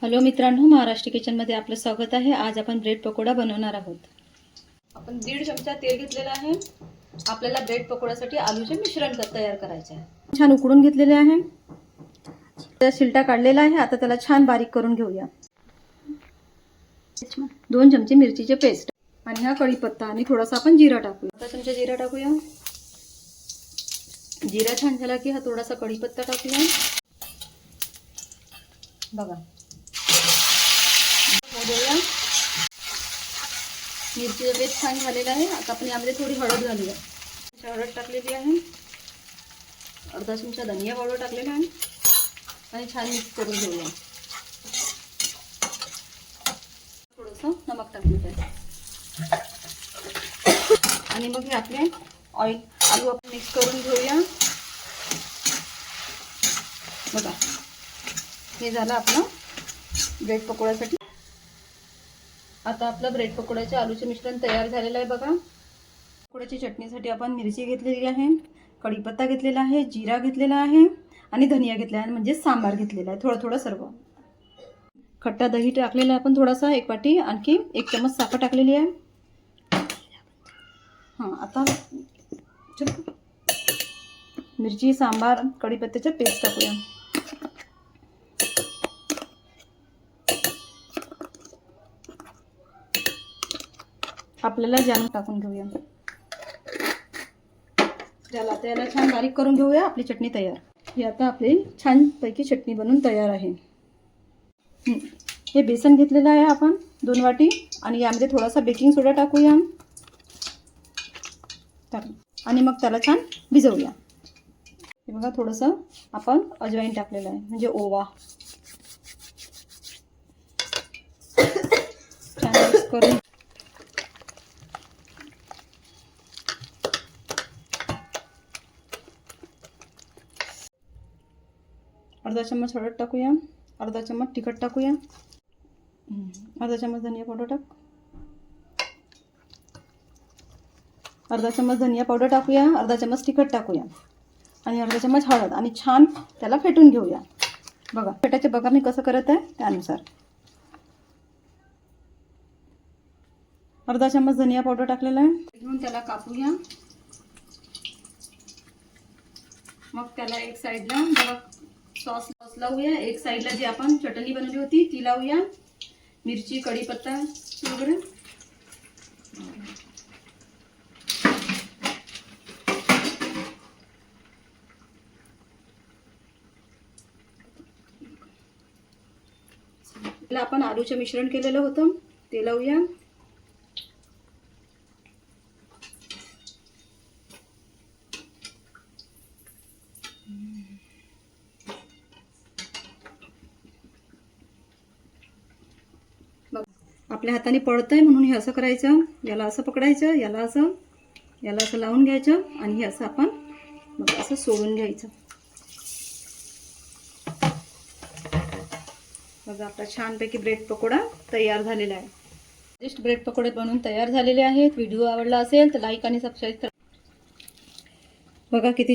Hello मित्रांनो, महाराष्ट्र किचनमध्ये आपलं स्वागत आहे। आज आपण ब्रेड पकोडा बनवणार आहोत। आपण 1.5 चमचा तेल घेतलेलं आहे। आपल्याला ब्रेड पकोड्यासाठी आलूचे मिश्रण तयार करायचे आहे। छान उकडून घेतलेले आहे, त्या शिलटा काढलेला आहे। आता त्याला छान बारीक करून घेऊया। 2 चमचे मिरचीचे पेस्ट आणि हा कढीपत्ता आणि थोडासा आपण जिरा टाकूया। 1 चमचा जिरा टाकूया। जिरा छान झाला की हा थोडासा कढीपत्ता टाकूया। बघा, मिरचीचा पेस्ट छान झालेला आहे। आता आपण यामध्ये थोडी हळद घालूया। हळद टाकलेली आहे। अर्धा चमचा धनिया पावडर टाकलेला आहे आणि छान मिक्स करून घेऊया। थोडंसं नमक टाकलं आहे आणि मग हे आपले आलू आपण मिक्स करून घेऊया। बघा, हे झालं आपलं ब्रेड पकोड्यासाठी। आता आपलं ब्रेड पकोड्याचे आलूचे मिश्रण तयार झालेलं आहे। बघा, पकोड्याची चटणीसाठी आपण मिरची घेतलेली आहे, कढीपत्ता घेतलेला आहे, जिरा घेतलेला आहे आणि धनिया घेतला आहे, म्हणजे सांबार घेतलेला आहे। थोडं थोडं सर्व खट्टा दही टाकलेला आहे आपण थोडासा, 1 वाटी, आणखी 1 चम्मच साखर टाकलेली आहे। आता मिरची, सांबार, कढीपत्त्याचा पेस्ट टाकूया। आपल्याला जाणून टाकून घेऊया। त्याला छान बारीक करून घेऊया। आपली चटणी तयार। ही आता आपली छान पैकी चटणी बनवून तयार आहे। हे बेसन घेतलेलं आहे आपण 2 वाटी आणि यामध्ये थोडासा बेकिंग सोडा टाकूया आणि मग त्याला छान भिजवूया। हे बघा, थोडंसं आपण अजवाईन टाकलेलं आहे, म्हणजे ओवा। छान मिक्स करून अर्धा चम्मच हळद टाकूया, अर्धा चम्मच तिखट टाकूया, अर्धा चम्मच धनिया पावडर अर्धा चम्मच धनिया पावडर टाकूया, अर्धा चम्मच तिखट टाकूया आणि अर्धा चम्मच हळद आणि छान त्याला फेटून घेऊया। बघा, फेटायचे बघा मी कसं करत आहे त्यानुसार। अर्धा चम्मच धनिया पावडर टाकलेला आहे। घेऊन त्याला कापूया। मग त्याला एक साईडला बघा सॉस लावूया। एक साईडला जी आपण चटणी बनवली होती ती लावूया, मिरची, कढीपत्ता वगैरे। आपण आलूचे मिश्रण केलेलं होतं ते लावूया। आपल्या हाताने पडतंय म्हणून हे असं करायचं, याला असं पकडायचं, याला असं लावून घ्यायचं आणि हे असं आपण बघा असं सोडून घ्यायचं। बघा, आपला छानपैकी ब्रेड पकोडा तयार झालेला आहे। जस्ट ब्रेड पकोडे बनवून तयार झालेले आहेत। व्हिडिओ आवडला असेल तर लाईक आणि सबस्क्राईब करा। बघा किती